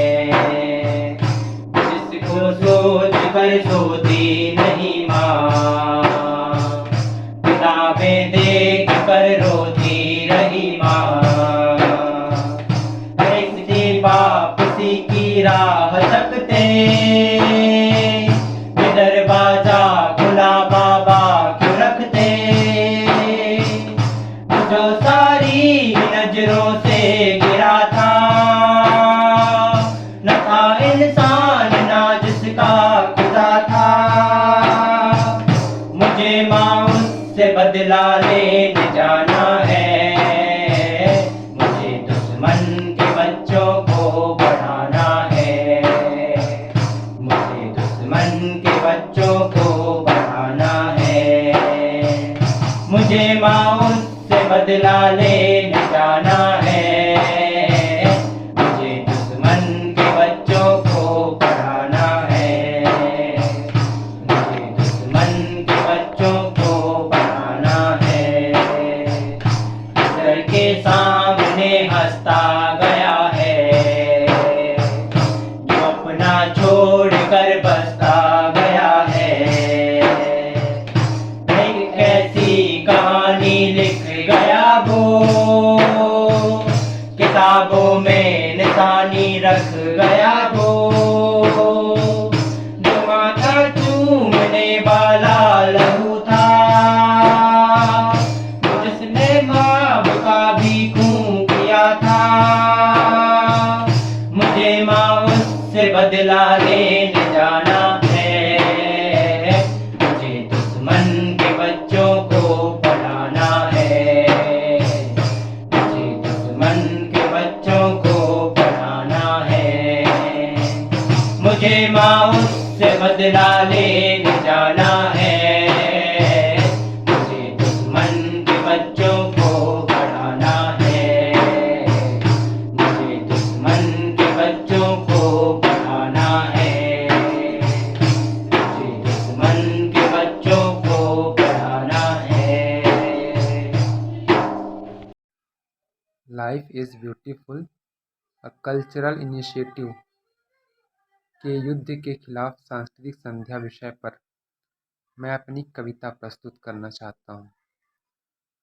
जिसको सोच कर सोती नहीं माँ, किताबें देख कर रोती रही माँ, देखती वापसी की राह तकते, दरवाजा खुला बाबा क्यों रखते। जो सारी नजरों से गिरा था, न था इंसान ना जिसका खुदा था। मुझे माँ उससे बदला लेने जाना है, मुझे दुश्मन के बच्चों को पढ़ाना है, मुझे दुश्मन के बच्चों को पढ़ाना है। मुझे माँ उससे बदला लेने जाना है, मुझे दुश्मन के बच्चों को पढ़ाना है, मुझे दुश्मन के बच्चों को पढ़ाना है। घर के सामने हंसता गया है, जो अपना छोड़ कर बसता गया है। एक कैसी कहानी लिख गया वो, किताबों में निशानी रख गया वो। जो माथा चूमने वाला लहू था, जिसने माँ का भी खून किया था। मुझे माँ उससे बदला लेने जाना है, मुझे दुश्मन के बच्चों को पढ़ाना है, मुझे दुश्मन के बच्चों को पढ़ाना है। मुझे माँ उससे बदला लेने जाना है, मुझे दुश्मन के बच्चों को पढ़ाना है, मुझे दुश्मन के बच्चों को पढ़ाना है, मुझे दुश्मन के बच्चों को पढ़ाना है। Life is beautiful, a cultural initiative के युद्ध के खिलाफ सांस्कृतिक संध्या विषय पर मैं अपनी कविता प्रस्तुत करना चाहता हूँ।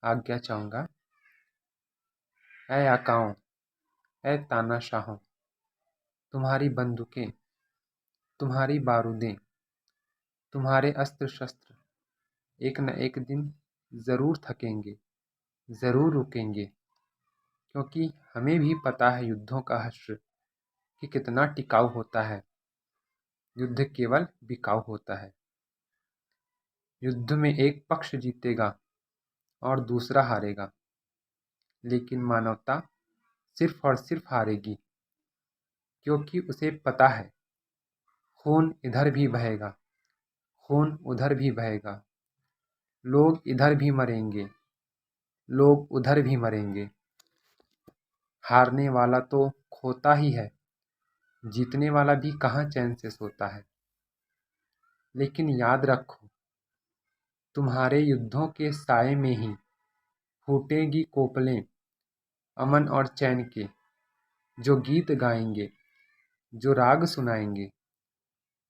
आज्ञा चाहूँगा। ऐ आकाओं, ऐ तानाशाहों, तुम्हारी बंदूकें, तुम्हारी बारूदें, तुम्हारे अस्त्र शस्त्र एक न एक दिन ज़रूर थकेंगे, ज़रूर रुकेंगे, क्योंकि हमें भी पता है युद्धों का हश्र कि कितना टिकाऊ होता है। युद्ध केवल बिकाऊ होता है। युद्ध में एक पक्ष जीतेगा और दूसरा हारेगा, लेकिन मानवता सिर्फ और सिर्फ हारेगी, क्योंकि उसे पता है खून इधर भी बहेगा, खून उधर भी बहेगा, लोग इधर भी मरेंगे, लोग उधर भी मरेंगे। हारने वाला तो खोता ही है, जीतने वाला भी कहाँ चैन से सोता है। लेकिन याद रखो, तुम्हारे युद्धों के साए में ही फूटेंगी कोपलें अमन और चैन के, जो गीत गाएंगे, जो राग सुनाएंगे।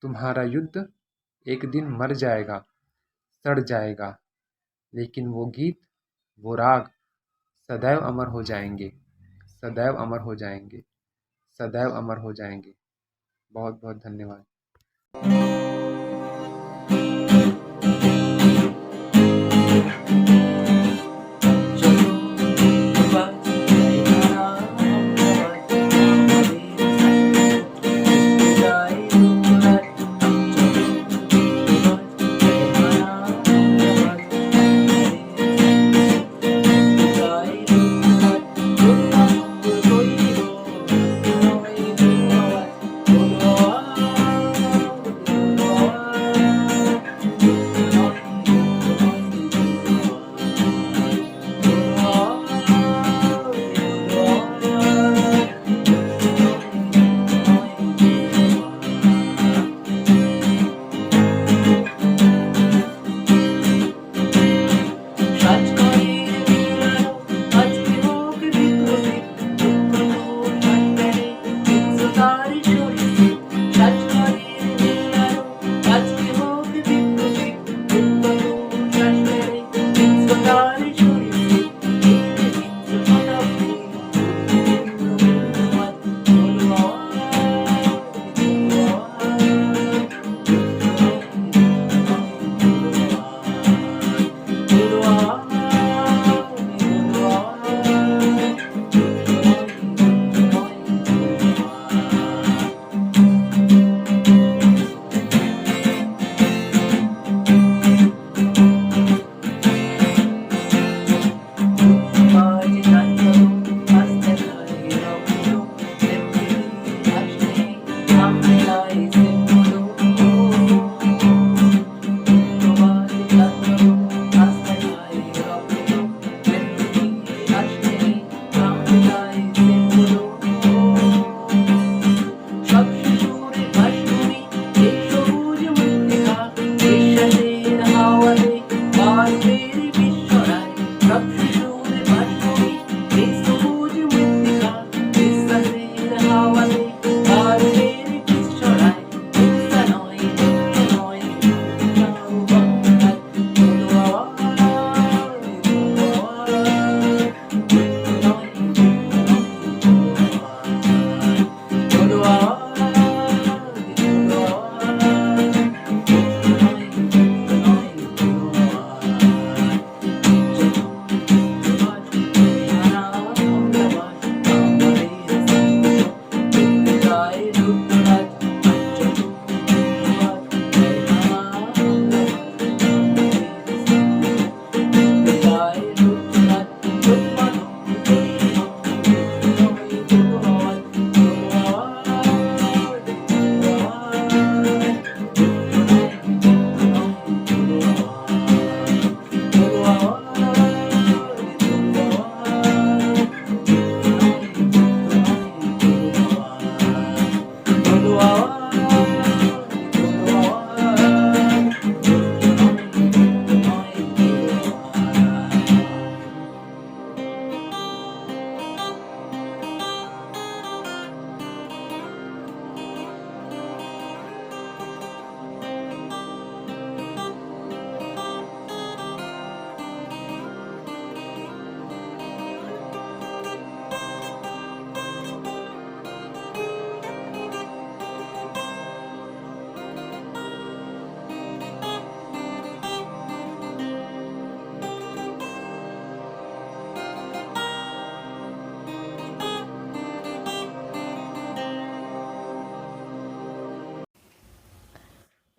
तुम्हारा युद्ध एक दिन मर जाएगा, सड़ जाएगा, लेकिन वो गीत, वो राग सदैव अमर हो जाएंगे, सदैव अमर हो जाएंगे, सदैव अमर हो जाएंगे। बहुत बहुत धन्यवाद।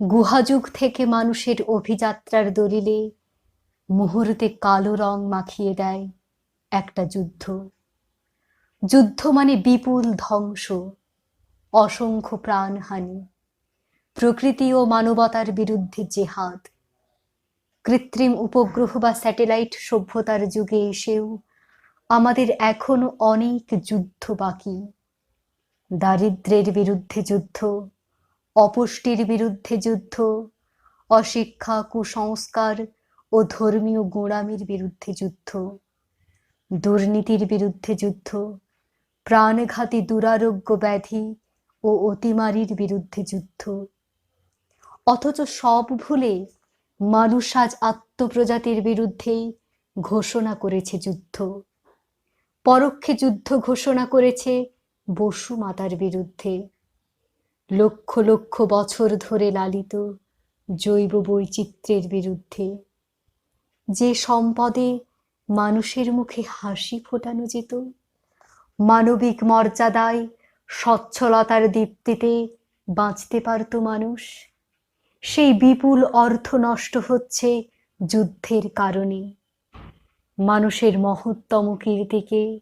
গুহাযুগ থেকে মানুষের অভিযাত্রার দলিলে মুহূর্তে কালো রং মাখিয়ে দেয় একটা যুদ্ধ। যুদ্ধ মানে বিপুল ধ্বংস, অসংখ্য প্রাণহানি, প্রকৃতি ও মানবতার বিরুদ্ধে জেহাদ। কৃত্রিম উপগ্রহ বা স্যাটেলাইট সভ্যতার যুগে এসেও আমাদের এখনো অনেক যুদ্ধ বাকি। দারিদ্র্যের বিরুদ্ধে যুদ্ধ, অপুষ্টির বিরুদ্ধে যুদ্ধ, অশিক্ষা, কুসংস্কার ও ধর্মীয় গোঁড়ামির বিরুদ্ধে যুদ্ধ, দুর্নীতির বিরুদ্ধে যুদ্ধ, প্রাণঘাতী দুরারোগ্য ব্যাধি ও অতিমারির বিরুদ্ধে যুদ্ধ। অথচ সব ভুলে মানুষ আজ আত্মপ্রজাতির বিরুদ্ধেই ঘোষণা করেছে যুদ্ধ। পরোক্ষে যুদ্ধ ঘোষণা করেছে বসুমাতার বিরুদ্ধে। লক্ষ লক্ষ বছর ধরে লালিত জৈব বৈচিত্র্যের বিরুদ্ধে। যে সম্পদে মানুষের মুখে হাসি ফোটানো যেত, মানবিক মর্যাদায় সচ্ছলতার দীপ্তিতে বাঁচতে পারত মানুষ, সেই বিপুল অর্থ নষ্ট হচ্ছে যুদ্ধের কারণে। মানুষের মহত্তম কীর্তিকে,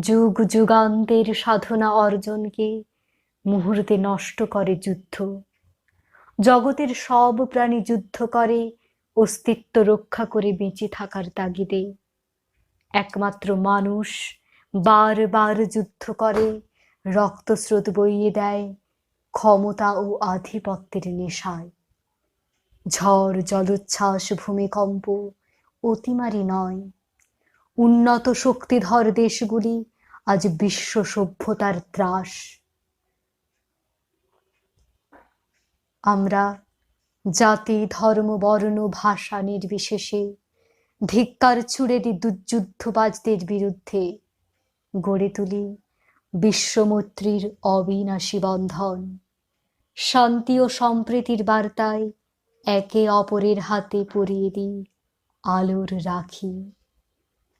যুগ যুগান্তের সাধনা অর্জনকে মুহূর্তে নষ্ট করে যুদ্ধ। জগতের সব প্রাণী যুদ্ধ করে অস্তিত্ব রক্ষা করে বেঁচে থাকার তাগিদে। একমাত্র মানুষ বারবার যুদ্ধ করে রক্তস্রোত বইয়ে দেয় ক্ষমতা ও আধিপত্যের নেশায়। ঝড়, জলোচ্ছ্বাস, ভূমিকম্প অতিমারি নয়। উন্নত শক্তিধর দেশগুলি আজ বিশ্ব সভ্যতার ত্রাস। আমরা জাতি, ধর্ম, বর্ণ, ভাষা নির্বিশেষে ধিক্কার ছুড়ে দিই যুদ্ধবাজদের বিরুদ্ধে। গড়ে তুলি বিশ্বমৈত্রীর অবিনাশী বন্ধন। শান্তি ও সম্প্রীতির বার্তায় একে অপরের হাতে পরিয়ে দিই আলোর রাখি।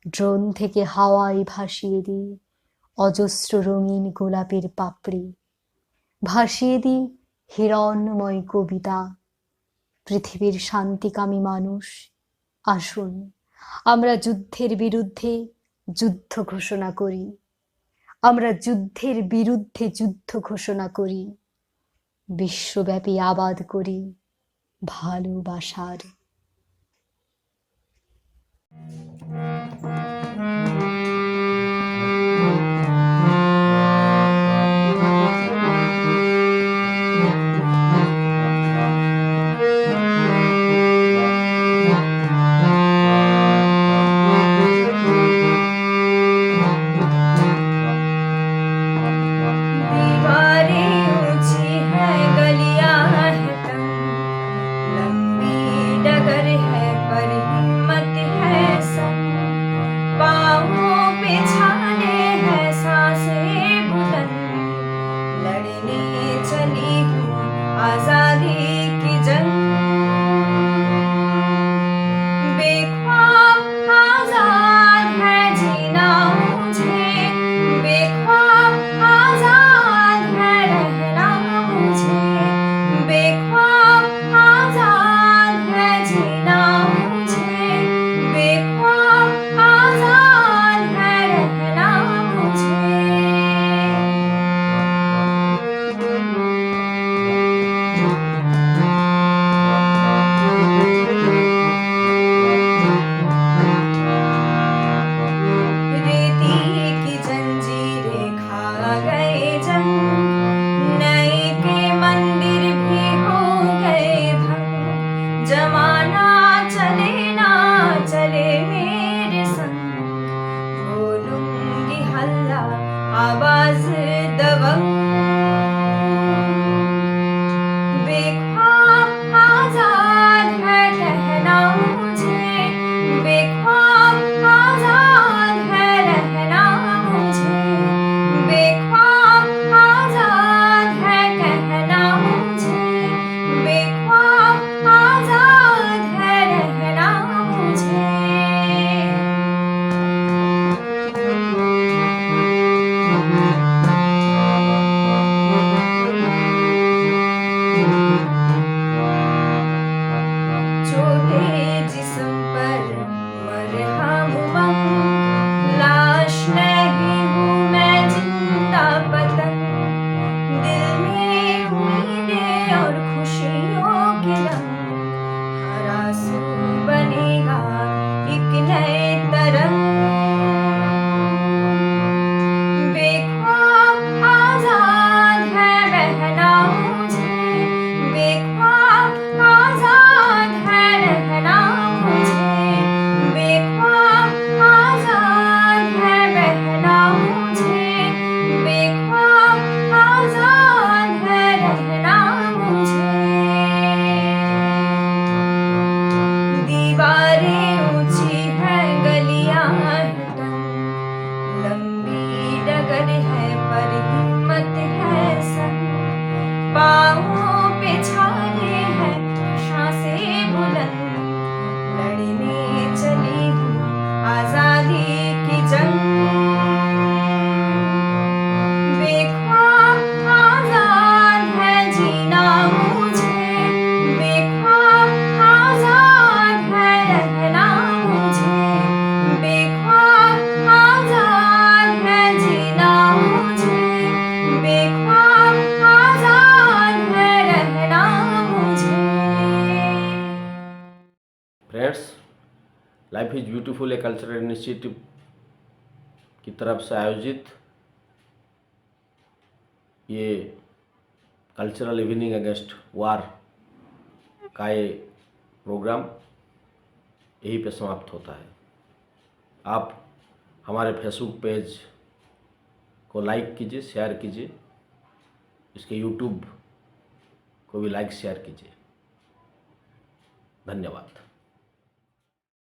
ড্রোন থেকে হাওয়ায় ভাসিয়ে দিই অজস্র রঙিন গোলাপের পাপড়ি। ভাসিয়ে দিই হিরণ্ময় কবিতা। পৃথিবীর শান্তিকামী মানুষ, আসুন আমরা যুদ্ধের বিরুদ্ধে যুদ্ধ ঘোষণা করি। আমরা যুদ্ধের বিরুদ্ধে যুদ্ধ ঘোষণা করি। বিশ্বব্যাপী আবাদ করি ভালোবাসার। दीवारें ऊंची है, गलियां है तंग, लंबी है तरंग बेख्वाब आजाद है बहना मुझे बेख्वाब आजाद है रहना मुझे बेख्वाब आजाद है बहना मुझे बेख्वाब आजाद है रहना मुझे दीवारें ऊंची है गलियां लंबी डगर है पर हिम्मत है संग पाँवों पे छाले है आशा से बुलंद लड़ने चली हूँ आजादी की जंग बेख्वाब आजाद है जीना मुझे बेख्वाब आजाद है रहना मुझे बेख्वाब आजाद है जीना मुझे बेख्वाब आजाद है रहना मुझे। Friends, life is beautiful a cultural initiative की तरफ से आयोजित ये कल्चरल इवनिंग अगेंस्ट वार का ये प्रोग्राम यहीं पे समाप्त होता है। आप हमारे फेसबुक पेज को लाइक कीजिए, शेयर कीजिए, इसके यूट्यूब को भी लाइक शेयर कीजिए। धन्यवाद।